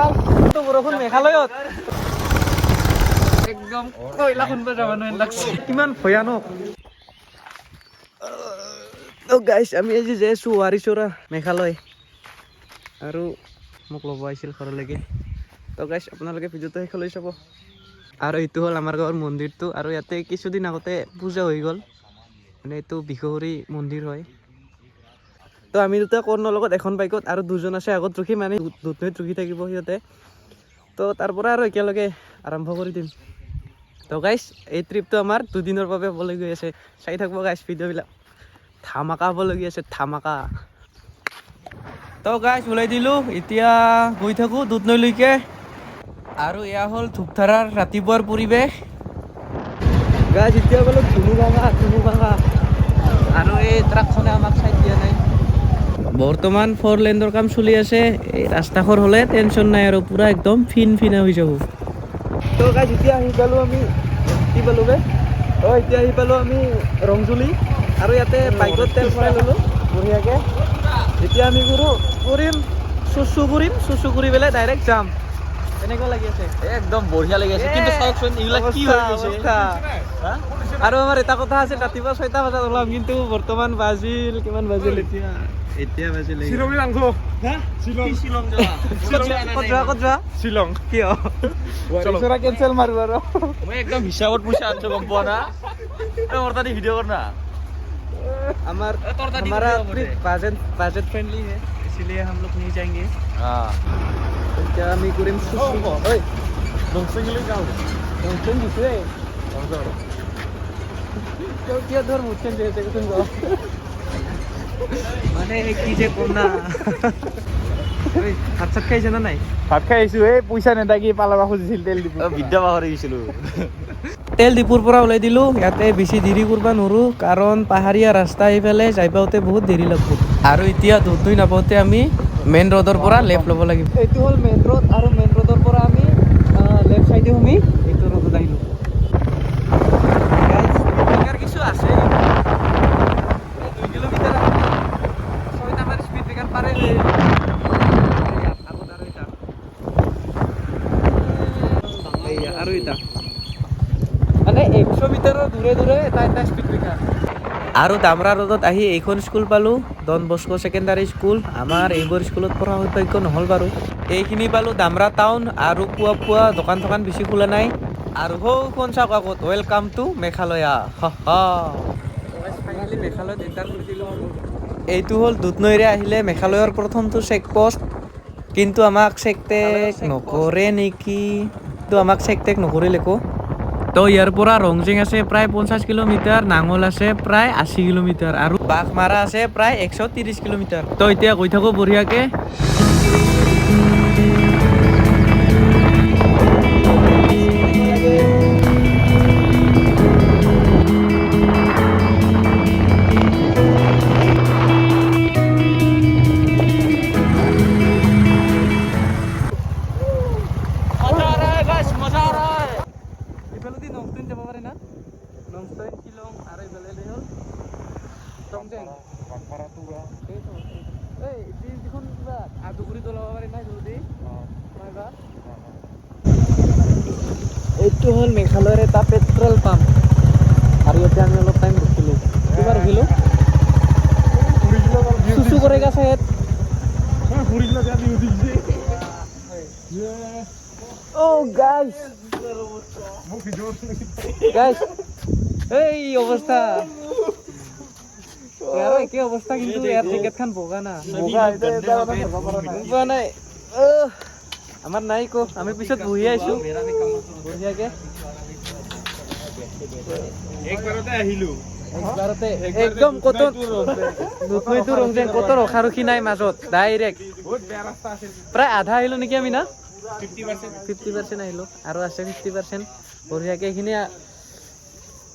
ভাল তো বৰষুণ মেঘালয়ত একদম কয়লা খুন্দ যাব নোৱাৰি লাগছে কিমান ভয়ানক তো গাইছ আমি আজি যাই আছো ৱাৰিচৰা মেঘালয় আৰু মোক ল'ব আহিছিল ঘৰলৈকে তো গাইছ আপোনালোকে ভিডিঅ'টো শেষলৈ চাব আৰু এইটো হ'ল আমাৰ গাঁৱৰ মন্দিৰটো আৰু ইয়াতে কিছুদিন আগতে পূজা হৈ গ'ল মানে এইটো বিশ্বহৰী মন্দিৰ হয় তো আমি দুটা কৰ্ণৰ লগত এখন বাইকত আৰু দুজন আছে আগত ৰখি মানে দুধনৈত ৰখি থাকিব সিহঁতে তো তাৰ পৰা আৰু একেলগে আৰম্ভ কৰি দিম তো গাইছ এই ট্ৰিপটো আমাৰ দুদিনৰ বাবে হ'বলৈ গৈ আছে চাই থাকিব গাইছ ভিডিঅ'বিলাক ধামাকা হ'বলগীয়া আছে ধামাকা তো গাইছ ওলাই দিলোঁ এতিয়া গৈ থাকোঁ দুধনৈলৈকে আৰু এয়া হ'ল ধূপধাৰাৰ ৰাতিপুৱাৰ পৰিৱেশ গাইছ এতিয়া গ'লো ধুনু ভাঙা আৰু এই ট্ৰাকখনে আমাক চাইড দিয়া নাই বৰ্তমান 4 লেণ্ডৰ কাম চলি আছে এই ৰাস্তাখন হ'লে টেনশ্যন নাই আৰু পুৰা একদম ফিনা হৈ যাব তো গাইছ এতিয়া আহি পালোঁ আমি কি পালোঁ এতিয়া আহি পালোঁ আমি ৰংজুলি আৰু ইয়াতে বাইকত তেল ভৰাই ল'লোঁ বঢ়িয়াকৈ এতিয়া আমি কৰিম চুচু কৰি পেলাই ডাইৰেক্ট যাম এনেকুৱা লাগি আছে একদম বঢ়িয়া লাগি আছে কিন্তু চাওকচোন এইবিলাক কি হৈ গৈছে আৰু আমাৰ এটা কথা আছে ৰাতিপুৱা 6টা বজাত ওলাম কিন্তু বৰ্তমান বাজিল কিমান বাজিল এতিয়া বাজিল শ্বিলং যাম হা শ্বিলং ক'ত যোৱা শ্বিলং কিয় ৱাৰিচৰা কেনচেল মাৰো আৰু মই একদম হিচাপত পইচা আনছো গম পোৱা না মোৰ তাতে ভিডিঅ' কৰ না हमारा ट्रिप बजट फ्रेंडली है इसलिए हम लोग नहीं जाएंगे क्या আমি কৰিম ঐ দংচেংলৈ যাওঁ দংচেং দিছে কিয় ধৰ মুচেন যে দেখোন মানে কি যে কম না ভাত চাত খাইছে না নাই ভাত খাই আহিছোঁ এই পইচা নেদাকি পালাবা খুজিছিল তেল দিব বিদ্যা পাহৰি গৈছিলোঁ তেল ডিপুৰ পৰা ওলাই দিলোঁ ইয়াতে বেছি দেৰি কৰিব নোৱাৰোঁ কাৰণ পাহাৰীয়া ৰাস্তা আহিফালে যাই পাওঁতে বহুত দেৰি লাগিব আৰু এতিয়া দুধনৈ নাপাওঁতে আমি মেইন ৰোডৰ পৰা লেফ্ট ল'ব লাগিব এইটো হ'ল মেইন ৰোড আৰু মেইন ৰোডৰ পৰা আমি লেফ্ট চাইডে সোমি এইটো ৰোডত আহিলোঁ কিছু আছে 2 কিলোমিটাৰ 6টা মান স্পীড ব্ৰেকাৰ পাৰে আৰু এটা মানে 100 মিটাৰৰ দূৰে এটা স্পীড ব্ৰেকাৰ আৰু দামৰা ৰোডত আহি এইখন স্কুল পালোঁ ডন বস্কো ছেকেণ্ডাৰী স্কুল আমাৰ এইবোৰ স্কুলত পঢ়া সৌভাগ্য নহ'ল বাৰু এইখিনি পালোঁ দামৰা টাউন আৰু পুৱা দোকান বেছি খোলা নাই আৰু সৌখন চাওক আগত ৱেলকাম টু মেঘালয়া ফাইনেলি মেঘালয়ত এণ্টাৰ কৰিছিলোঁ এইটো হ'ল দুধনৈৰে আহিলে মেঘালয়ৰ প্ৰথমটো চেক পষ্ট কিন্তু আমাক চেক টেক নকৰে নেকি নকৰিলে একো তো ইয়াৰ পৰা ৰংজিং আছে প্ৰায় 50 কিলোমিটাৰ নাঙল আছে প্ৰায় 80 কিলোমিটাৰ আৰু বাঘমাৰা আছে প্ৰায় 130 কিলোমিটাৰ তো এতিয়া গৈ থাকোঁ বঢ়িয়াকৈ এইটো হ'ল মেঘালয়ৰ এটা পেট্ৰল পাম্প আৰু ইয়াতে আমি অলপ টাইম ৰখিলোঁ কিবা ৰখিলোঁ চুচু কৰেগা চাহেব গাইছ এই অৱস্থা ইয়াৰ একে অৱস্থা কিন্তু ইয়াৰ টিকেটখন বগা না পোৱা নাই আমাৰ নাই কো আমি পিছত বহি আইছোঁ বঢ়িয়াকৈ একবাৰতে একদম কত দুধনৈটো ৰংজেং কত ৰখাৰখি নাই মাজত ডাইৰেক্ট প্ৰায় আধা আহিলোঁ নেকি আমি না 50% আহিলোঁ আৰু আছে 50% বঢ়িয়াকৈ এইখিনি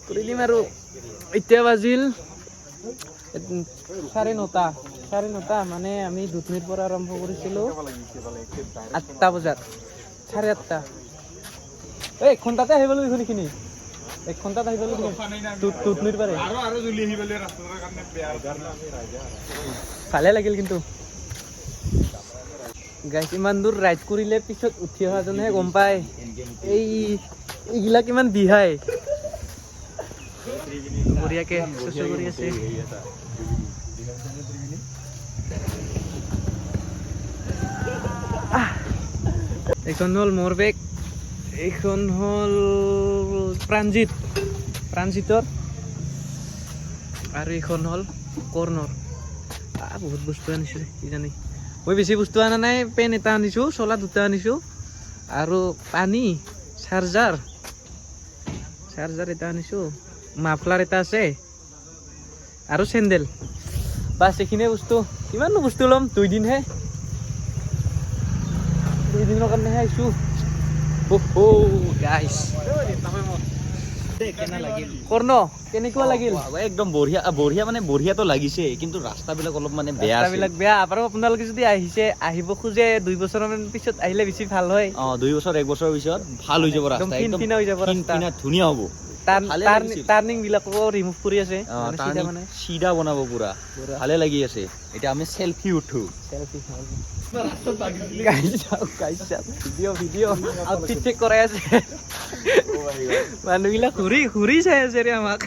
কৰি দিম আৰু এতিয়া বাজিল 9:30 মানে আমি দুধনৈৰ পৰা আৰম্ভ কৰিছিলোঁ 8টা বজাত 8:30 এই 1 ঘণ্টাতে আহিব লাগিব এইখিনি 1 ঘণ্টাত আহিব লাগিব দুধনৈৰ পাৰে ভালে লাগিল কিন্তু গাইছ ইমান দূৰ ৰাইড কৰিলে পিছত উঠি অহাজনেহে গম পায় এইগিলা কিমান বিহাই বঢ়িয়াকে চুচু কৰি আছে এইখন হ'ল মোৰ বেগ এইখন হ'ল প্ৰাণজিতৰ আৰু এইখন হ'ল কৰ্ণৰ বহুত বস্তু আনিছোঁ কি জানি মই বেছি বস্তু অনা নাই পেন এটা আনিছোঁ চলা দুটা আনিছোঁ আৰু পানী চাৰ্জাৰ এটা আনিছোঁ মাফলাৰ এটা আছে আৰু চেণ্ডেল বাছ এইখিনিয়ে বস্তু কিমাননো বস্তু ল'ম 2 দিনৰ কাৰণেহে আহিছোঁ গাইছ কৰ্ণ কেনেকুৱা লাগিল একদম বঢ়িয়া বঢ়িয়া মানে বঢ়িয়াটো লাগিছে কিন্তু ৰাস্তাবিলাক অলপ মানে বেয়া ৰাস্তাবিলাক বেয়া আৰু আপোনালোকে যদি আহিব খোজে 2 বছৰমান পিছত আহিলে বেছি ভাল হয় 2 বছৰ 1 বছৰৰ পিছত ভাল হৈ যাব ৰাস্তা একদম ফিনফিনা হৈ যাব ৰাস্তা ধুনীয়া হ'ব টাৰ্নিং বিলাকো ৰিমুভ কৰি আছে চিধা বনাব পুৰা ভালে লাগি আছে এতিয়া আমি চেলফি উঠো ভিডিঅ' আউটফিট চেক কৰাই আছে মানুহবিলাক ঘূৰি চাই আছে ৰে আমাক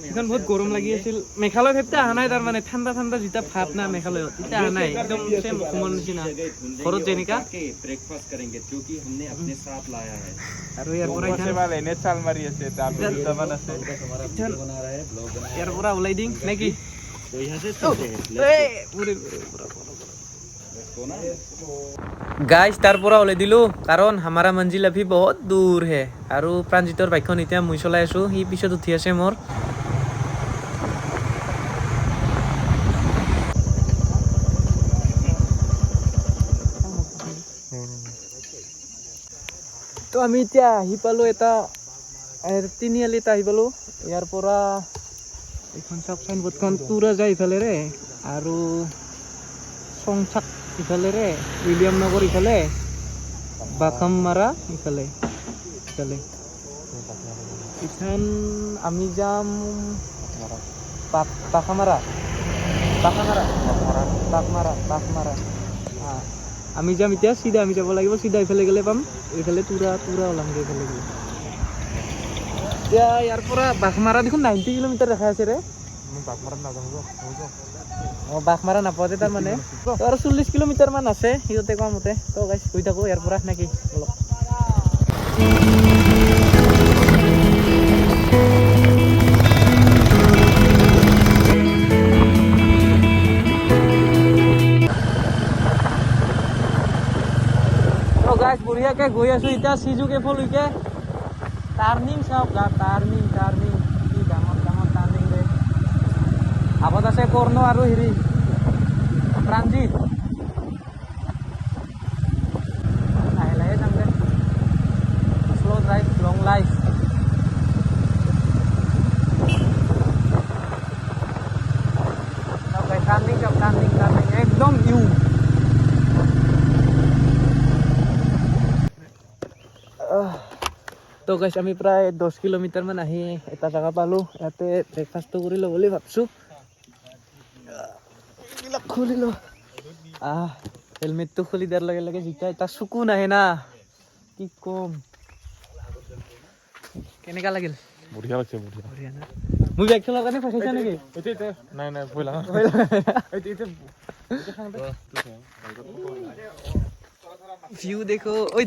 এখন বহুত গৰম লাগি আছিল মেঘালয় ভাবতে অহা নাই তাৰমানে ঠাণ্ডা যেতিয়া ভাৱ না মেঘালয়ত তেতিয়া অহা নাই একদম চেম অসমৰ নিচিনা ঘৰত যেনেকা আৰু ইয়াৰ পৰা ওলাই দিম নেকি গাইজ তাৰ পৰা ওলাই দিলো কাৰণ হামাৰা মঞ্জিল আভি বহুত দূৰ হে আৰু প্ৰাণজিতৰ বাইকখন এতিয়া মই চলাই আছো সি পিছত উঠি আছে মোৰ তো আমি এতিয়া আহি পালো এটা তিনিআলিত আহি পালো ইয়াৰ পৰা এইখন চাওক চাইনবোৰ্ডখন পুৰা যায় ইফালেৰে আৰু চংচাক ইফালেৰে উইলিয়াম নগৰ ইফালে বাকামমাৰা ইফালে ইখান আমি যাম বাকামাৰা আমি যাম এতিয়া চিধা আমি যাব লাগিব চিধা ইফালে গ'লে পাম এইফালে তুৰা ওলামগৈ ইফালে গ'লে এতিয়া ইয়াৰ পৰা বাঘমাৰা দেখোন 90 কিলোমিটাৰ দেখাই আছে ৰে বাঘমাৰা নাপাওঁতে তাৰমানে তো আৰু 40 কিলোমিটাৰ মান আছে সিহঁতে কোৱা মতে তো গাইছ গৈ থাকোঁ ইয়াৰ পৰা নেকি অলপ তো গাইছ বঢ়িয়াকৈ গৈ আছোঁ এতিয়া চিজু কেফলৈকে টাৰ্নিং চাওক টাৰ্নিং কি ডাঙৰ টাৰ্নিং ৰে আগত আছে কৰ্ণ আৰু হেৰি প্ৰাণজিত লাহে যাম দে শ্ল' ড্ৰাইভ লং লাইফ টাৰ্নিং একদম ইউ তো গাইছ আমি প্ৰায় 10 কিলোমিটাৰ মান আহি এটা জেগা পালোঁ ইয়াতে ব্ৰেকফাষ্টটো কৰি ল'ব বুলি ভাবছোঁ খুলি ল হেলমেটটো খুলি দিয়াৰ লগে লগে যেতিয়া এটা চকু নাহে না কি কম কেনেকা লাগিল বঢ়িয়া লাগছে বঢ়িয়া না মই বাইক চলাৰ কাৰণে ফচাইছা নেকি নাই ভয় লগা ভিউ দেখো ঐ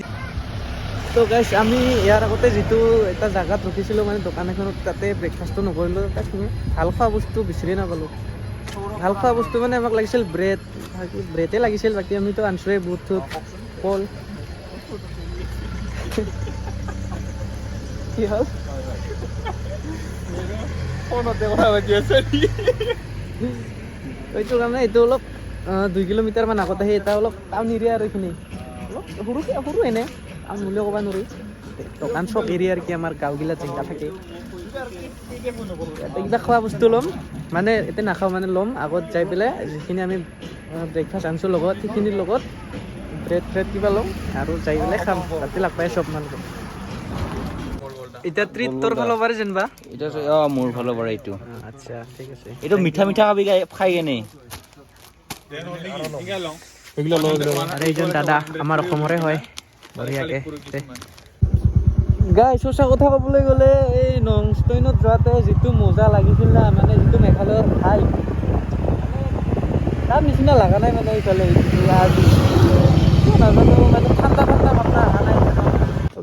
তো গাইছ আমি ইয়াৰ আগতে যিটো এটা জেগাত ৰখিছিলোঁ মানে দোকান এখনত তাতে ব্ৰেকফাষ্টটো নকৰিলোঁ তাত ভাল খোৱা বস্তু বিচাৰি নাপালোঁ ভাল খোৱা বস্তু মানে আমাক লাগিছিল ব্ৰেডে লাগিছিল বাকী আমিতো আনিছোঁৱেই বুট চুট কল কি হ'ল এইটো কাৰণে এইটো অলপ 2 কিলোমিটাৰ মান আগত আহি এটা অলপ টাউন এৰিয়া আৰু এইখিনি অলপ সৰু এনে টাউন বুলিও ক'ব নোৱাৰি দোকান চব এৰিয়াৰ কি আমাৰ গাঁওগিলাত যেনেকা থাকে ইয়াতে কিবা খোৱা বস্তু ল'ম মানে এতিয়া নাখাওঁ মানে ল'ম আগত যাই পেলাই যিখিনি আমি ব্ৰেকফাষ্ট আনিছোঁ লগত সেইখিনিৰ লগত ব্ৰেড কিবা ল'ম আৰু যাই পেলাই খাম তাতে লগ পাই চব মানুহ এতিয়া ট্ৰিট তোৰ ফালৰ পৰা যেনিবা এটা মোৰ ফালৰ পৰা এইটো আচ্ছা ঠিক আছে এইটো মিঠা মিঠা খাবি খাই কেনে এগুলো লো আৰু এইজন দাদা আমাৰ অসমৰে হয় বঢ়িয়াকে গাইছ সঁচা কথা ক'বলৈ গ'লে এই নংষ্টেইনত যোৱাতে যিটো মজা লাগিছিল না মানে যিটো মেঘালয়ৰ ঠাই তাৰ নিচিনা লগা নাই মানে এইফালে নাজানো মানে ঠাণ্ডা ঠাণ্ডা ভাৱনা অহা নাই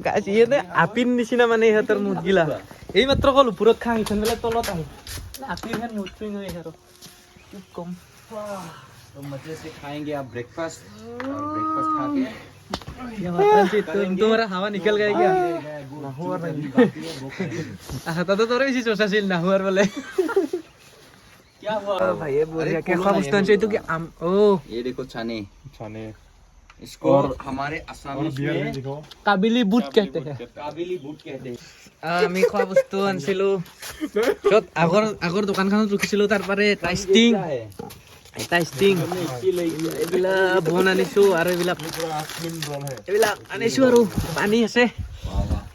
গাইছ ইহঁতে আপিৰ নিচিনা মানে ইহঁতৰ মুদগিলা এই মাত্ৰ অকল ওপৰত খাং ইখন বেলেগ তলত আহি আপিৰ হেন মুদ চুই নহয় আৰু কি কম तो मजे से खाएंगे आप ब्रेकफास्ट और ब्रेकफास्ट खा के तुम्हारा हवा निकल गया क्या आता तो तोरे इसी सोचा सील ना हुआ बोले क्या हुआ भाई ये बोल क्या खा पुस्तन से तो कि आम ओ ये देखो छाने छाने इसको हमारे आसामीज में देखो काबिली बूट कहते हैं काबिली बूट कहते हैं আমি খোৱা বস্তু আনিছিলো য'ত আগৰ দোকানখনত ৰখিছিলো তাৰ পাৰে টাইষ্টিং এইবিলাক বন আনিছো আৰু এইবিলাক আনিছো আৰু পানী আছে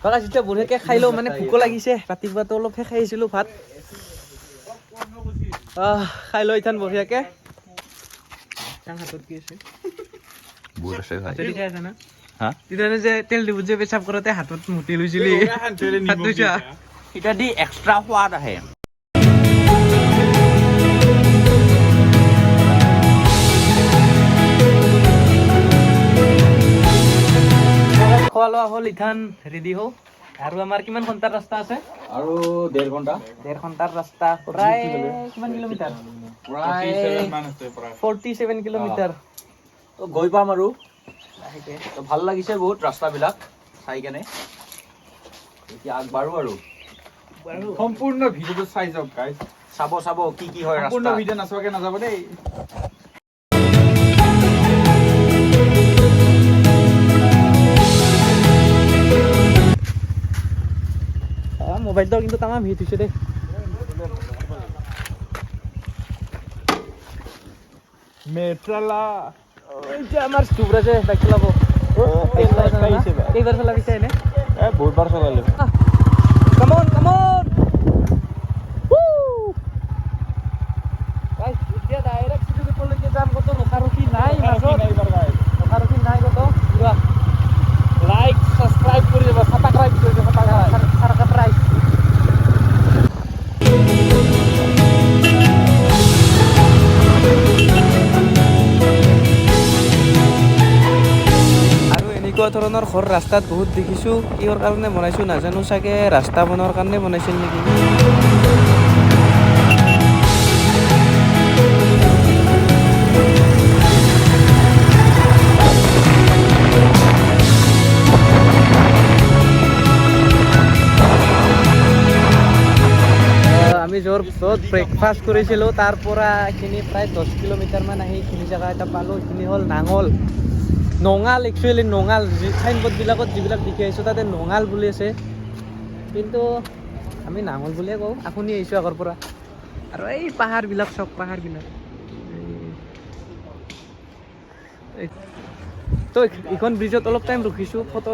কাকা যেতিয়া বঢ়িয়াকে খাই লওঁ মানে ভোকো লাগিছে ৰাতিপুৱাটো অলপহে খাই আহিছিলো ভাত খাই লৈ থান বঢ়িয়াকে হাতত কি আছে बूट से खाए হাতত খাই আছে না हाँ তেতিয়া যে তেল ডিবুত যে পেচাব কৰোঁতে হাতত মুতি লৈছিলি হাত লৈছা इटा दी एक्स्ट्रा स्वाद है খোৱা লোৱা হ'ল ইথান ৰেডি হওঁ আৰু আমাৰ কিমান ঘণ্টাৰ ৰাস্তা আছে और 1.5 घंटा 1.5 ঘণ্টাৰ ৰাস্তা প্ৰায় কিমান কিলোমিটাৰ प्राय 47 কিলোমিটাৰ তো গৈ পাম আৰু লাহেকে তো ভাল লাগিছে বহুত ৰাস্তাবিলাক চাই কেনে এতিয়া আগবাঢ়ো আৰু সম্পূৰ্ণ ভিডিওটো চাই যাওক গাইস চাব চাব কি কি হয় সম্পূৰ্ণ ৰাস্তা ভিডিও নাচাকে নাযাব দেই মোবাইলটো কিন্তু তামাম হিট হৈছে দেই মেট্ৰালা এতিয়া আমাৰ ষ্টুব্ৰাজে বাইক চলাব কেইবাৰ চলাবিছে এনে বহুতবাৰ চলালে কামন এতিয়া ডাইৰেক্ট চিটিলৈকে যাম কত ৰখাৰখি নাই মাজত ৰখাৰখি নাই কত লাইক ছাবস্ক্ৰাইব কৰি দিব ছাবস্ক্ৰাইব কৰি দিব ছাবস্ক্ৰাইব আৰু এনেকুৱা ধৰণৰ ঘৰ ৰাস্তাত বহুত দেখিছোঁ কিহৰ কাৰণে বনাইছোঁ নাজানো চাগে ৰাস্তা বনোৱাৰ কাৰণে বনাইছিল নেকি আমি য'ত ব্ৰেকফাষ্ট কৰিছিলোঁ তাৰ পৰা এইখিনি প্ৰায় 10 কিলোমিটাৰমান আহি এইখিনি জেগা এটা পালোঁ এইখিনি হ'ল নঙাল একচুৱেলি নঙাল চাইনবোৰ্ডবিলাকত যিবিলাক দেখি আহিছোঁ তাতে নঙাল বুলি আছে কিন্তু আমি নাঙল বুলিয়ে কওঁ আপুনি আহিছোঁ আগৰ পৰা আৰু এই পাহাৰবিলাক চব পাহাৰবিলাক তো এইখন ব্ৰিজত অলপ টাইম ৰখিছোঁ ফটো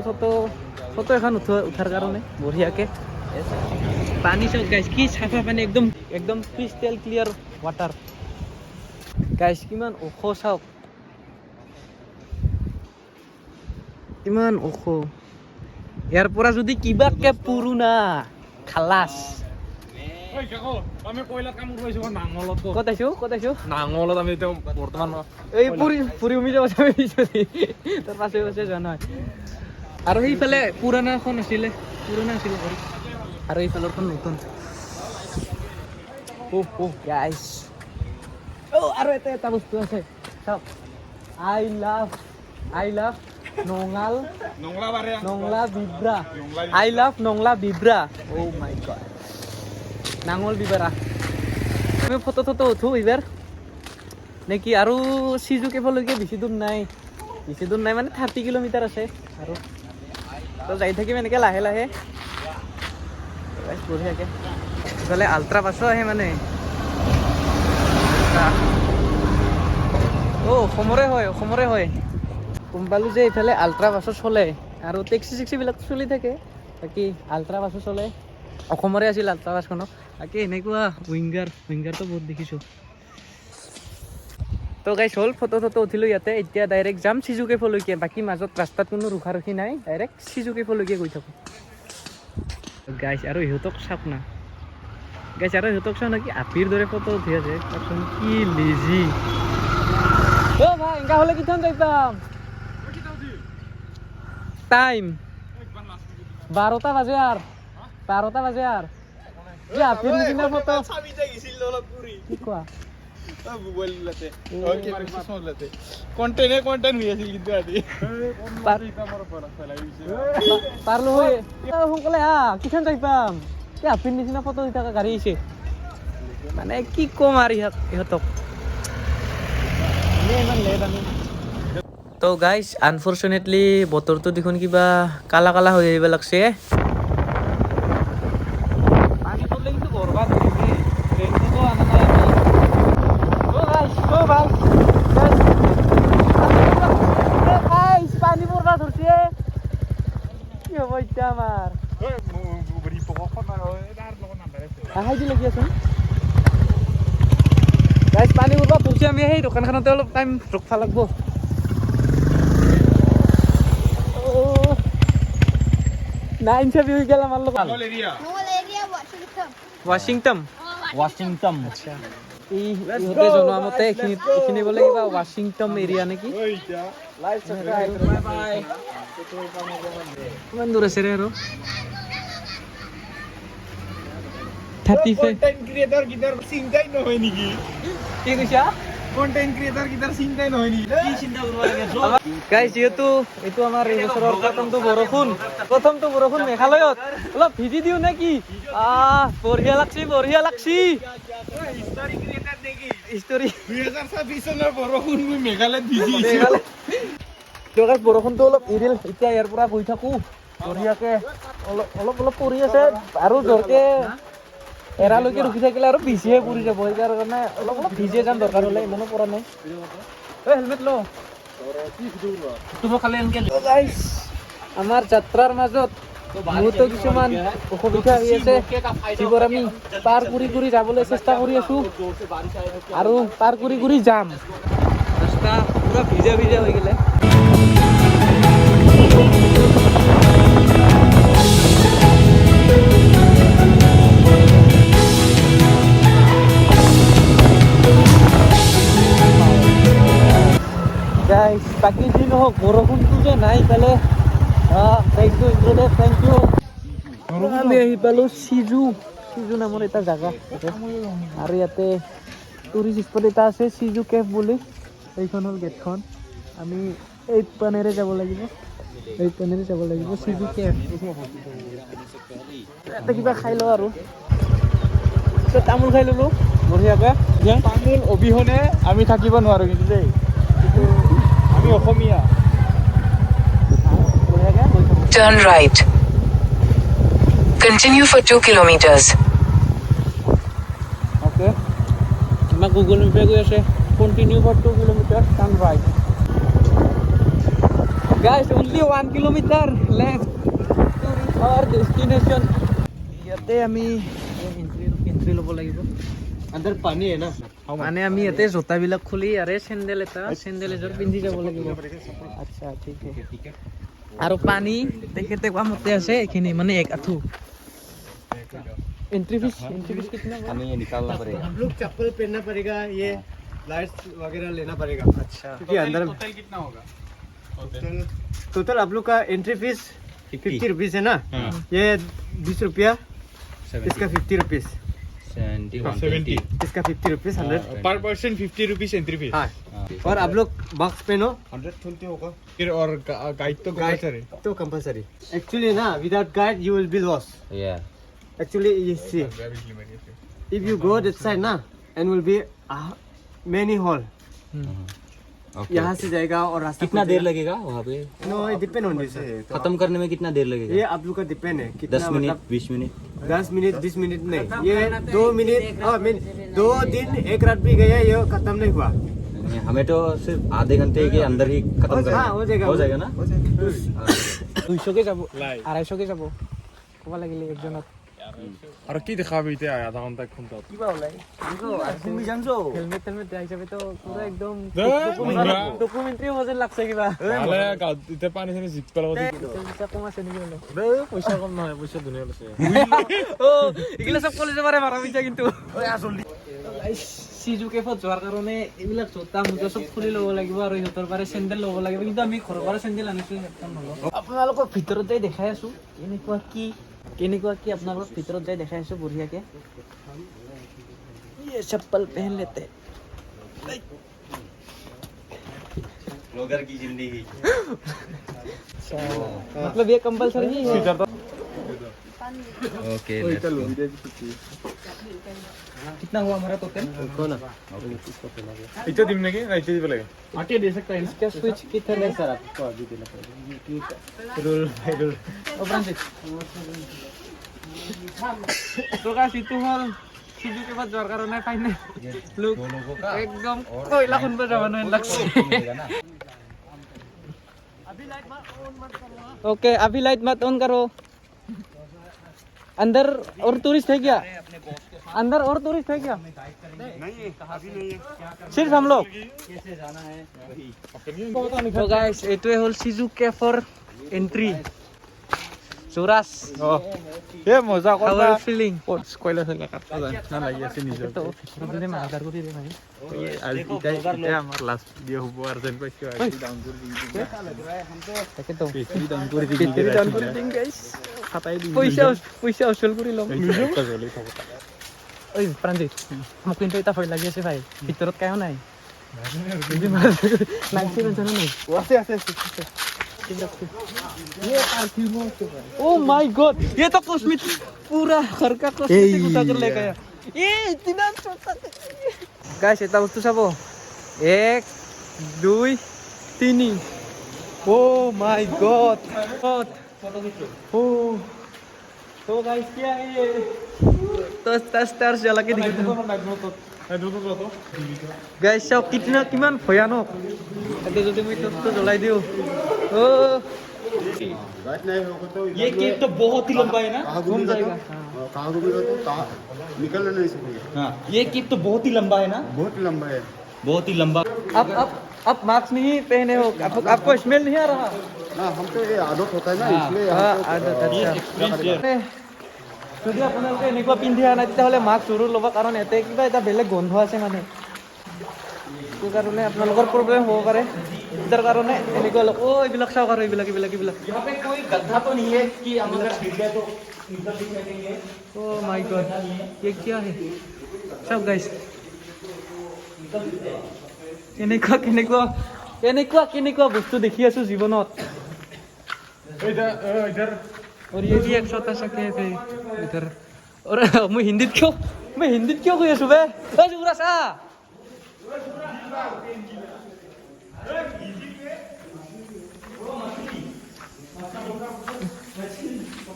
এখন উঠাৰ কাৰণে বঢ়িয়াকৈ পানী চাওক গাইছ কি চাফা পানী একদম ক্ৰিষ্টেল ক্লিয়াৰ ৱাটাৰ গাইছ কিমান ওখ চাওক কিমান ওখ ইয়াৰ পৰা যদি কিবাকে পুৰুনা খালাচ আমি কয়লাত কাম কৰিছো নাঙলত ক'ত আছো নাঙলত আমি এতিয়া বৰ্তমান এই পুৰি উমি যাব তাৰ পাছে যোৱা নহয় আৰু সেইফালে পুৰণাখন আছিলে আৰু এইফালৰখন নতুন গাইছ আৰু এটা বস্তু আছে চাওক I love নংলা বিব্ৰা I love নংলা বিব্ৰা O' my god নাঙল বিবাৰা আমি ফটো উঠো এইবাৰ নেকি আৰু চিজু কেবলৈকে বেছি দূৰ নাই মানে 30 কিলোমিটাৰ আছে আৰু তো যাই থাকিম এনেকৈ লাহে লাহে বঢ়িয়াকৈ ইফালে আল্ট্ৰা বাছো আহে মানে অসমৰে হয় গম পালোঁ যে এইফালে আল্ট্ৰা বাছো চলে আৰু টেক্সি চেক্সিবিলাক চলি থাকে বাকী আল্ট্ৰা বাছো চলে অসমৰে আছিল আল্ট্ৰা বাছখনক বাকী এনেকুৱা উইংগাৰটো বহুত দেখিছোঁ তো গাইছ হ'ল ফটো উঠিলোঁ ইয়াতে এতিয়া ডাইৰেক্ট যাম চিজুকে ফলৈকে বাকী মাজত ৰাস্তাত কোনো ৰখি নাই ডাইৰেক্ট চিজুকে ফলৈকে গৈ থাকোঁ গাইছ আৰু ইহঁতক চাওক না গাইছ আৰু ইহঁতক চাওঁ নেকি আপিৰ দৰে ফটো উঠি আছে চাওকচোন কি লেজি অ' ভাই এনেকা হ'লে কিমান যাই পাম টাইম 12টা বাজে আর 12টা বাজে আর আপির নিচিনা ফটো কি কোৱা পাৰলো হয়ে সোনকালে কিখান যাই পাম আপিৰ নিচিনা ফটো দি থকা গাড়ী আহিছে মানে কি কম আৰু ইহঁতক ইমান লেট আমি তো গাইজ আনফৰ্চুনেটলি বতৰটো দেখোন কিবা কালা কালা হৈ আহিব লাগছে পানী পৰলে কিন্তু বৰবাদ হৈ গৈছে ৰেইনকোটো আনা নাই আমি গাইজ পানী পৰবা ধৰছে কি হ'ব এতিয়া আমাৰ আহাই দি লাগি আছোন গাইজ পানী পৰবা ধৰছে আমি সেই দোকানখনতে অলপ টাইম ৰখবা লাগব না ইন্টাৰভিউ হয়ে গেল আমাৰ লোক Mall area ওয়াশিংটন ৱাশ্বিংটন আচ্ছা এই ইহঁতে জনোৱা মতে এইখিনি বোলে কিবা ওয়াশিংটন এৰিয়া নেকি কিমান দূৰ আছে ৰে আৰু 35 কন্টেন্ট ক্রিয়েটর গিটার চিন্তাই নহয় নেকি কি কৈছা কন্টেন্ট ক্রিয়েটর গিটার চিন্তাই নহয় নেকি কি চিন্তা কৰিব লাগে গাইজ যিহেতু এইটো আমাৰ এই বছৰৰ প্ৰথমটো বৰষুণ মেঘালয়ত অলপ ভিজি দিওঁ নে কি বঢ়িয়া লাগছি হিস্টৰি ক্ৰিয়েটৰ দেখি হিষ্টৰী 2026 চনৰ বৰষুণ মই মেঘালয়ত ভিজি বৰষুণটো অলপ এৰিল এতিয়া ইয়াৰ পৰা গৈ থাকোঁ বঢ়িয়াকে অলপ পৰি আছে আৰু জোৰকে এৰালৈকে ৰখি থাকিলে আৰু ভিজিহে পৰি যাব সেইকাৰণে অলপ ভিজিয়ে যাম দৰকাৰ হ'লে ইমানো পৰা নাই হেলমেট ল আমাৰ যাত্ৰাৰ মাজত বহুতো কিছুমান অসুবিধা হৈ আছে যিবোৰ আমি পাৰ কৰি যাবলৈ চেষ্টা কৰি আছোঁ আৰু পাৰ কৰি যাম ৰাস্তা পুৰা ভিজা হৈ গ'লে গাইজ বাকী যি নহওক বৰষুণটো যে নাই ইফালে থেংক ইউ আমি আহি পালোঁ চিজু নামৰ এটা জাগা আৰু ইয়াতে টুৰিষ্ট স্পট এটা আছে চিজু কেফ বুলি এইখন হ'ল গেটখন আমি এই পানেৰে যাব লাগিব চিজু কেফ ইয়াতে কিবা খাই লওঁ আৰু তামোল খাই ল'লোঁ বঢ়িয়াকৈ তামোল অবিহনে আমি থাকিব নোৱাৰো কিন্তু দেই আমি অসমীয়া বঢ়িয়াকৈ গৈ থাকোঁ Turn right. Continue for 2 kilometers. Okay. My Google Map goi ase. Continue for 2 kilometers. Turn right. Guys, only 1 kilometer left to reach our destination. Yate ami entry lobo lagibo. Under পানী হে না মানে আমি ইয়াতে জোতা বিলাক খুলি আৰে চেন্ডেল এযোৰ পিন্ধি যাব লাগিব আচ্ছা ঠিক আছে আৰু পানী তেখেতে কোৱা মতে আছে এইখিনি মানে এক আঁঠু एंट्री फीस कितना हुआ? हमें ये निकालना पड़ेगा हम लोग चप्पल पहनना पड़ेगा ये लाइट्स वगैरह लेना पड़ेगा अच्छा क्योंकि अंदर टोटल कितना होगा टोटल आप लोग का एंट्री फीस 50 रुपीज है ना हाँ। ये 20 रुपया इसका 50 रुपीज 70 इसका 50 रुपीज 100 पर पर्सन 50 रुपीज एंट्री फीस हाँ और आप लोग मास्क पहनो 120 होगा फिर और गाइड तो गाइड तो कंपलसरी एक्चुअली ना without guide you will be loss या actually you see if you go that side ना and will be many hall यहाँ से जाएगा और रास्ता कितना देर लगेगा वहाँ पे no it depend on this खत्म करने में कितना देर लगेगा ये आप लोग का डिपेंड है कितना 10 मिनट मतलब 20 मिनट 10 मिनट 20 मिनट नहीं ये 2 मिनट 2 दिन 1 रात भी गया ये खत्म नहीं हुआ हमें तो सिर्फ आधे घंटे के अंदर ही खत्म करना हाँ, हो जाएगा। हो जाएगा ना 200 কে যাব 250 কে যাব ক'ব লাগিলে একজনক আৰু কি দেখাবি এতিয়া আধা ঘণ্টা 1 ঘণ্টা কিবা ওলাই তুমি জানছো হেলমেট তেলমেট দিয়া হিচাপেতো পুৰা একদম ধেই, ডকুমেণ্টাৰী হ'ব যেন লাগছে কিবা ভালে গাঁৱত এতিয়া পানী চানী জিক পেলাব দি পইচা কম আছে নেকি অলপ পইচা কম নহয় পইচা ধুনীয়া লৈছে এইগিলা চব কলেজৰ পৰা মাৰা পইচা কিন্তু চিজু কেফত যোৱাৰ কাৰণে এইবিলাক জোতা মোজা চব খুলি ল'ব লাগিব আৰু সিহঁতৰ পৰা চেণ্ডেল ল'ব লাগিব কিন্তু আমি ঘৰৰ পৰা চেণ্ডেল আনিছোঁ আপোনালোকক ভিতৰত যাই দেখাই আছোঁ কেনেকুৱা কি আপোনালোকক ভিতৰত যাই দেখাই আছোঁ বঢ়িয়াকে ये चप्पल पहन लेते ब्लॉगर की जिंदगी मतलब ये कंपलसरी ही है ओके कितना हुआ हमारा टोटल এতিয়া দিম নেকি না এতিয়া দিব লাগে आटे दे सकता है इसका स्विच किधर है सर आपको अभी देना पड़ेगा रूल तो गाइस इतु हल सिजु के बाद जोर कारण पाइ नै लुक एकदम कोइला खुन पे जवान लागছে ओके अभी लाइट मत ऑन करो अंदर और टूरिस्ट है क्या अंदर और टूरिस्ट है क्या नहीं अभी नहीं है सिर्फ हम लोग कैसे जाना है तो गाइस एटुए होल सिजु केफर एंट्री जोरास এ মজা हाउ কথা आर फीलिंग কইলা চলা কাটতা না লাগি আছে নিজৰ तो फिर मारदार को दे दे भाई আজি এতিয়া আমাৰ লাষ্ট ভিডিঅ হ'ব আৰু যেন পাইছো আজি ডাউন কৰি দিম তাকে তো বেছি ডাউন কৰি দিম বেটাৰি ডাউন কৰে দিন গাইস খাতাই দিম পয়সা উসুল কৰি লম এটা জ্বলি থাকো ওই প্ৰান্জিত মোক কিন্তু এটা ভয় লাগি আছে ভাই ভিতৰত কায়ো নাই লাগছে জানো নাই আছে আছে ये परफ्यूम ओ माय गॉड ये तो कॉस्मेटिक पूरा घर का कॉस्मेटिक उठा कर ले गया ये इतना छोटा गाइस এটা বস্তু চাব 1 2 3 ओ माय गॉड फोटो खींचो ओ तो गाइस क्या है ये तो स्टार्स जला के दिखाते गाइस सब कितना किमान भयानक এতে যদি মই তো জ্বলাই দিও ओ ये केक तो बहुत ही लंबा है ना घूम जाएगा कहाँ घूमेगा तो कहाँ निकल नहीं सकेगा हाँ ये केक तो बहुत ही लंबा है ना बहुत लंबा है बहुत ही लंबा आप मास्क नहीं पहने हो आपको स्मेल नहीं आ रहा ना हमको ये आदत होता है ना इसलिए हाँ हमको आदत अच्छा যদি আপোনালোকে এনেকুৱা পিন্ধি অহা নাই তেতিয়াহ'লে মাস্ক জৰুৰ ল'ব কাৰণ ইয়াতে কিবা এটা বেলেগ গোন্ধ আছে মানে সেইটো কাৰণে আপোনালোকৰ প্ৰব্লেম হ'ব পাৰে তাৰ কাৰণে এনেকুৱা এইবিলাক চাওক আৰু এইবিলাক यहाँ पे कोई गड्ढा तो नहीं है कि हम अगर गिर गए तो निकल भी सकेंगे ओ माय गॉड ये क्या है सब गाइस কেনেকুৱা বস্তু দেখি আছো জীৱনত और ये भी एक छोटा सा कैफ है इधर और मैं हिंदी क्यों कोई सुबह जुगरा सा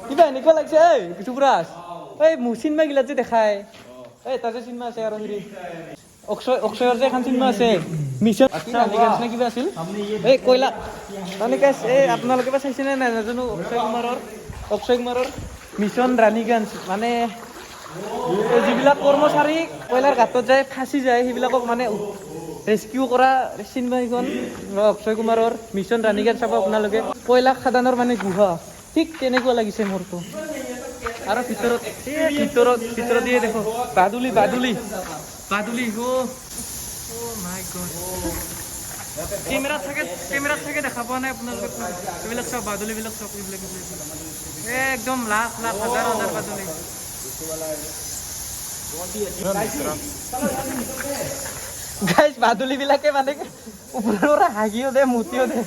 কিবা এনেকুৱা লাগছে এই জুগৰাজ এই চিনেমা গিলা যে দেখায় এই তাতে চিনেমা আছে আৰু হেৰি অক্ষয়ৰ যে এখন চিনেমা আছে মিছন নে কিবা আছিল এই কয়লা মানে এই আপোনালোকে বা চাইছেনে নাই নাজানো অক্ষয় কুমাৰৰ মিছন ৰাণীগঞ্জ মানে যিবিলাক কৰ্মচাৰী কয়লাৰ ঘাটত যায় ফাঁচি যায় সেইবিলাকক মানে ৰেস্কিউ কৰা চিনেমা এইখন অক্ষয় কুমাৰৰ মিছন ৰাণীগঞ্জ চাব আপোনালোকে কয়লা খাদানৰ মানে গুহা ঠিক তেনেকুৱা লাগিছে মোৰতো আৰু ভিতৰত দিয়ে দেখো বাদুলি ও মাই গড কেমেৰাত থাকে দেখা পোৱা নাই আপোনালোকে এইবিলাক চব বাদুলিবিলাক চব এইবিলাক একদম লাখ হাজাৰ বাদুলি গাইজ বাদুলিবিলাকে মানে ওপৰৰ পৰা হাগিও দে মুতিও দে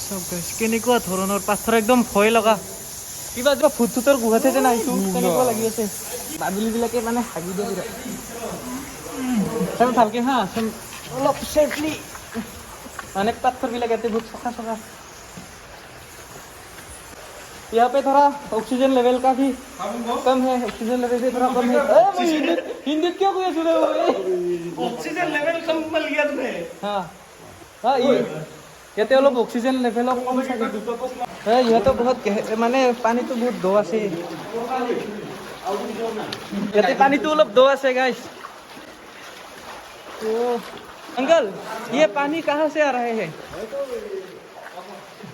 চব গাইজ কেনেকুৱা ধৰণৰ পাথৰ একদম ভয় লগা কিবা ভূতৰ গুহাতে যেন আহিছো তেনেকুৱা লাগি আছে বাদুলিবিলাকে মানে হাগি দিয়ে চাব ভালকে হা অলপ চেফলি মানে পাথৰবিলাক ইয়াতে বহুত চকা यहाँ पे थोड़ा ऑक्सीजन लेवल का भी कम है ऑक्सीजन लेवल भी थोड़ा कम है हिंदी क्यों कोई सुने हुए ऑक्सीजन लेवल कम मिल गया तुम्हें हाँ ইয়াতে অলপ অক্সিজেন লেভেলো কম থাকে ইহঁতো বহুত মানে পানীটো বহুত দ আছে ইয়াতে পানীটো অলপ দ আছে গাইছ तो अंकल ये पानी कहाँ से आ रहे हैं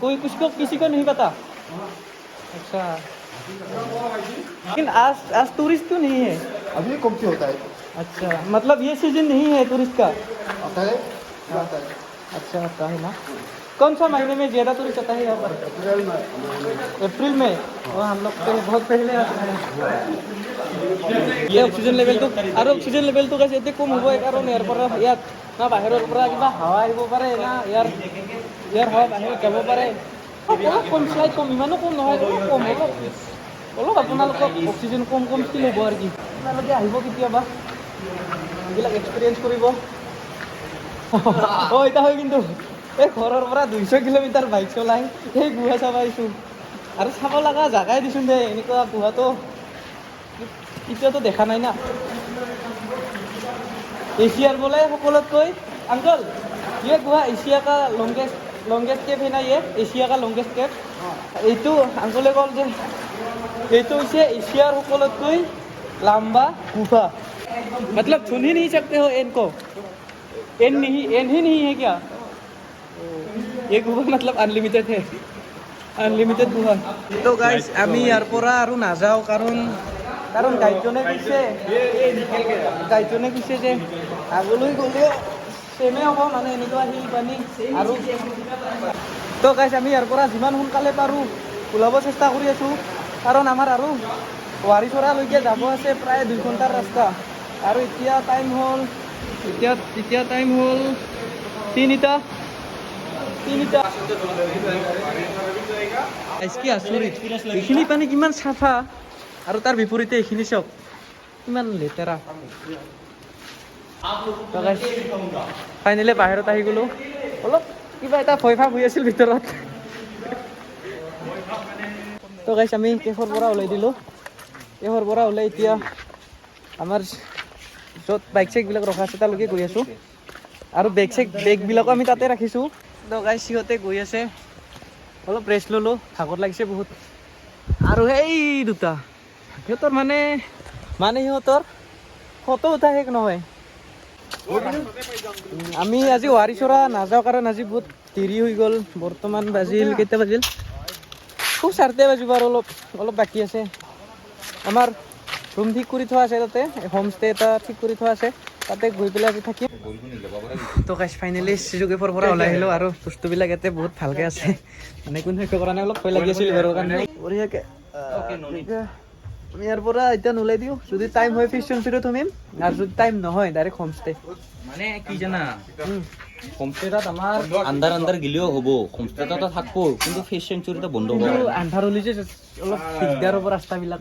कोई कुछ को किसी को नहीं पता अच्छा लेकिन आज टूरिस्ट तो नहीं है अभी कम से होता है अच्छा मतलब ये सीजन नहीं है टूरिस्ट का आता है आता है अच्छा आता है ना कौन सा महीने में ज़्यादा टूरिस्ट आता है यहाँ पर अप्रैल में वो हम लोग तो बहुत पहले आते हैं ये অক্সিজেন লেভেলটো আৰু অক্সিজেন লেভেলটো গাইছে এতিয়া কম হ'ব কাৰণ ইয়াৰ পৰা ইয়াত না বাহিৰৰ পৰা কিবা হাৱা আহিব পাৰে না ইয়াৰ হাৱা বাহিৰত যাব পাৰে অলপ কম শ্লাইড কম ইমানো কম নহয় অলপ কম অলপ আপোনালোকক অক্সিজেন কম ফিল হ'ব আৰু কি আপোনালোকে আহিব কেতিয়াবা এইবিলাক এক্সপিৰিয়েঞ্চ কৰিব এতিয়া হয় কিন্তু এই ঘৰৰ পৰা 200 কিলোমিটাৰ বাইক চলাই এই গুহা চাব আহিছোঁ আৰু চাব লগা জাগাই দিছোঁ দে এনেকুৱা গুহাটো এতিয়াতো দেখা নাই না एशियार बोले সকলোতকৈ अंकल ये गुहा एशिया का लॉन्गेस्ट केव है ना ये एशिया का लॉन्गेस्ट केव এইটো अंकले कल जे এইটো হৈছে एशियार সকলোতকৈ लंबा गुफा मतलब छू ही नहीं सकते हो इनको एन ही नहीं है क्या ये गुफा मतलब अनलिमिटेड है अनलिमिटेड गुहा तो गाइस আমি ইয়াৰ পৰা আৰু নাযাওঁ কাৰণ গাইডজনে কৈছে যে আগলৈ গ'লেও চেমে হ'ব মানে এনেকুৱা শিল পানী আৰু তো গাইছ আমি ইয়াৰ পৰা যিমান সোনকালে পাৰোঁ ওলাব চেষ্টা কৰি আছোঁ কাৰণ আমাৰ আৰু ৱাৰীচৰালৈকে যাব আছে প্ৰায় 2 ঘণ্টাৰ ৰাস্তা আৰু এতিয়া টাইম হ'ল 3টা কি আচৰিত এইখিনি পানী কিমান চাফা আৰু তাৰ বিপৰীতে এইখিনি চাওক কিমান লেতেৰা ফাইনেলি বাহিৰত আহি গ'লোঁ অলপ কিবা এটা ভয় ভাৱ হৈ আছিল ভিতৰত তো গাইছ আমি কেফৰ পৰা ওলাই দিলোঁ কেফৰ পৰা ওলাই এতিয়া আমাৰ য'ত বাইক চাইকবিলাক ৰখা আছে তালৈকে গৈ আছোঁ আৰু বেগবিলাকো আমি তাতে ৰাখিছোঁ তো গাইছ সিহঁতে গৈ আছে অলপ ৰেষ্ট ল'লোঁ ভাগৰ লাগিছে বহুত আৰু সেই দুটা সিহঁতৰ মানে সিহঁতৰ ফটো উঠা শেষ নহয় আমি আজি ৱাৰীচৰা নাযাওঁ কাৰণ আজি বহুত দেৰি হৈ গ'ল বৰ্তমান বাজিল কেইটা বাজিল খুব 4টা বাজিব আৰু অলপ বাকী আছে আমাৰ ৰুম ঠিক কৰি থোৱা আছে তাতে হোমষ্টে এটা ঠিক কৰি থোৱা আছে তাতে গৈ পেলাই আজি থাকিম তো গাইছ ফাইনেলি চিজুকেফৰ পৰা ওলাই আহিলোঁ আৰু বস্তুবিলাক ইয়াতে বহুত ভালকৈ আছে মানে কোনো একো কৰা নাই অলপ ভয় লাগি আছিল ঘৰৰ কাৰণে বঢ়িয়াকৈ আমি ইয়াৰ পৰা এতিয়া নোলাই দিওঁ যদি টাইম হয় ফিছ চেঞ্চুৰীত থমিম আৰু যদি টাইম নহয় ডাইৰেক্ট হোমষ্টে মানে কি জানা হোমষ্টেটাত আমাৰ আন্ধাৰ গিলেও হ'ব হোমষ্টেটাত থাকবো কিন্তু ফিছ চেঞ্চুৰীটো বন্ধ হ'ব আন্ধাৰ হ'লে যে অলপ দিগদাৰ হ'ব ৰাস্তাবিলাক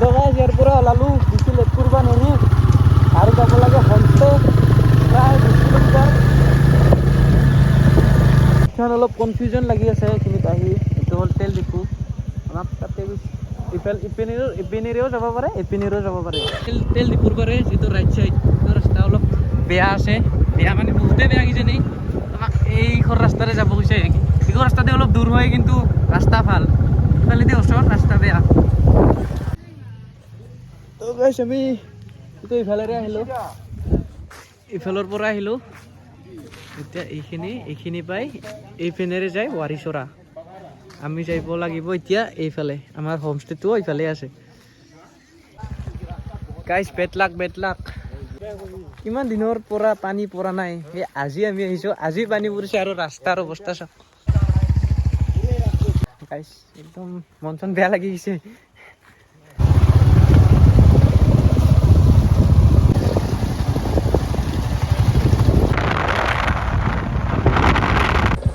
তো গাইছ ইয়াৰ পৰা ওলালোঁ বেছি লেট কৰিব নোৱাৰি আৰু যাব লাগে হোমষ্টে প্ৰায় 20 কিলোমিটাৰ এখন অলপ কনফিউজন লাগি আছে এইখিনিত আহি এইটো হ'ল তেল ডিপু আমাক তাতে ইপিনেৰেও যাব পাৰে তেল ডিপুৰ পাৰে যিটো ৰাইট চাইড ৰাস্তা অলপ বেয়া আছে বেয়া মানে বহুতেই বেয়া কিজানি আমাক এইখন ৰাস্তাৰে যাব কৈছে এইখন ৰাস্তাতে অলপ দূৰ হয় কিন্তু ৰাস্তা ভাল ইফালেদি ওচৰত ৰাস্তা বেয়া তো গাইছ আমি এইটো ইফালেৰে আহিলোঁ ইফালৰ পৰা আহিলোঁ এতিয়া এইখিনি পাই এইপিনেৰে যায় ৱাৰীচৰা আমি যাব লাগিব এতিয়া এইফালে আমাৰ হোমষ্টেটোও এইফালে আছে গাইছ বেড লাক কিমান দিনৰ পৰা পানী পৰা নাই এই আজি আমি আহিছোঁ আজি পানী পৰিছে আৰু ৰাস্তাৰ অৱস্থা চাওক গাইছ একদম মন চন বেয়া লাগি গৈছে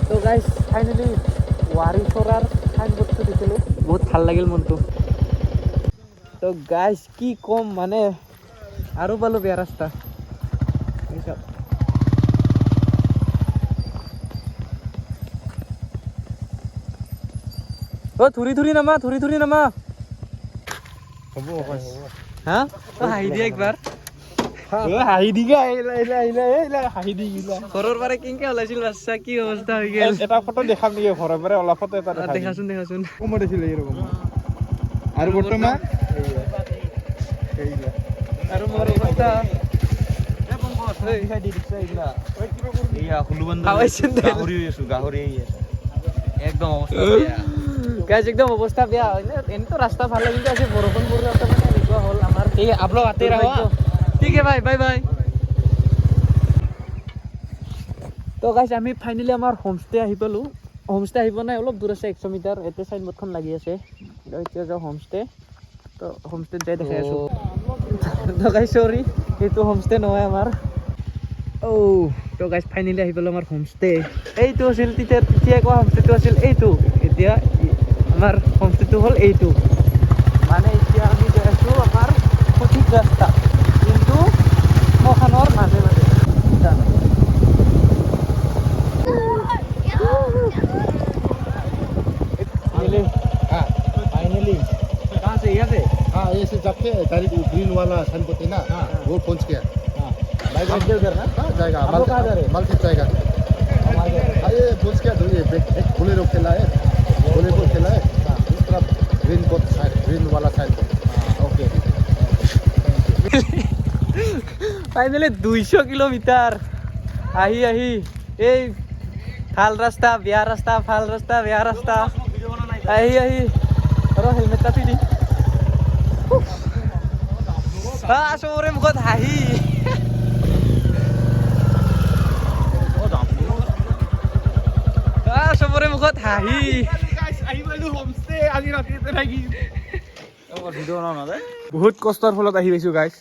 তো গাইছ ফাইনেলি ৱাৰীচৰাৰ সাইনবোৰ্ডটো দেখিলোঁ বহুত ভাল লাগিল মনটো তো গাইছ কি ক'ম মানে আৰু পালোঁ বেয়া ৰাস্তা থুৰি নামা হ'ব হা তো হাঁহি দিয়া একবাৰ হাঁহি দিগা আহিলা হাঁহি দি গিলা ঘৰৰ পৰা কেনেকে ওলাইছিল বাচ্চা কি অৱস্থা হৈ গ'ল এটা ফটো দেখাম নেকি ঘৰৰ পৰা অলপ ফটো এটা দেখাচোন দেখাচোন কমত আছিলে এইৰকম আৰু বৰ্তমান আৰু মোৰ অৱস্থা খাৱাইছোন দে। একদম অৱস্থা বেয়া। গাইজ একদম অৱস্থা বেয়া হয় এনেতো ৰাস্তা ভালে কিন্তু আজি বৰষুণ পৰিলে মানে এনেকুৱা হ'ল আমাৰ এই আপলোক আতে দুৰ্ভাগ্য। ঠিক আছে ভাই বাই বাই তো গাইজ আমি ফাইনেলি আমাৰ হোমষ্টে আহি পালোঁ হোমষ্টে আহিব নাই অলপ দূৰ আছে 100 মিটাৰ ইয়াতে চাইনবোৰ্ডখন লাগি আছে এতিয়া যাওঁ হোমষ্টে তো হোমষ্টেত যাই দেখাই আছোঁ তো গাইজ চৰি এইটো হোমষ্টে নহয় আমাৰ তো গাইজ ফাইনেলি আহি পালোঁ আমাৰ হোমষ্টে এইটো আছিল তেতিয়া কোৱা হোমষ্টেটো আছিল এইটো এতিয়া আমাৰ হোমষ্টেটো হ'ল এইটো মানে এতিয়া আমি গৈ আছোঁ আমাৰ সঠিক ৰাস্তা কিন্তু মখানৰ মাজে মাজে फाइनली कहाँ से यहाँ से हाँ ये से जाके डायरेक्ट ग्रीन वाला साइन बोर्ड है ना वो पहुंच गया बाइक रख दे उधर ना हाँ जाएगा आप लोग कहाँ जा रहे हैं? मार्केट जाएगा हाँ ये पहुंच गया तो ये एक बोलेरो खेला है बोलेरो खेला है उस तरफ ग्रीन बोर्ड साइड ग्रीन वाला sign board okay finally 200 kilometre আহি আহি এই ভাল ৰাস্তা বেয়া ৰাস্তা ভাল ৰাস্তা বেয়া ৰাস্তা আহি আহি আৰু হেলমেট কাটি দি চবৰে মুখত হাঁহি চবৰে মুখত হাঁহি বহুত কষ্টৰ ফলত আহি পাইছো গাইজ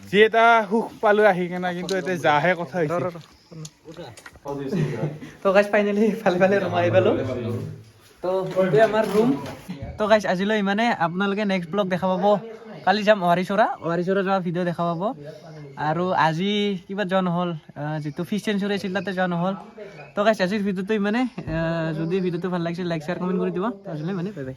যি এটা সুখ পালো আহি কেনে কিন্তু এতিয়া যাহে কথা হৈছে তো গাইজ ফাইনেলি ভালে ভালে ৰুম আহি পালোঁ তো এইটোৱে আমাৰ ৰুম তো গাইজ আজিলৈ ইমানে আপোনালোকে নেক্সট ব্লগ দেখা পাব কালি যাম অহাৰিচৰা যোৱা ভিডিঅ' দেখা পাব আৰু আজি কিবা যোৱা নহ'ল যিটো ফিছ চেঞ্চুৰী আছিল তাতে যোৱা নহ'ল তো গাইজ আজিৰ ভিডিঅ'টো ইমানে যদি ভিডিঅ'টো ভাল লাগিছে লাইক শ্বেয়াৰ কমেণ্ট কৰি দিব আজিলৈ ইমানে বাই বাই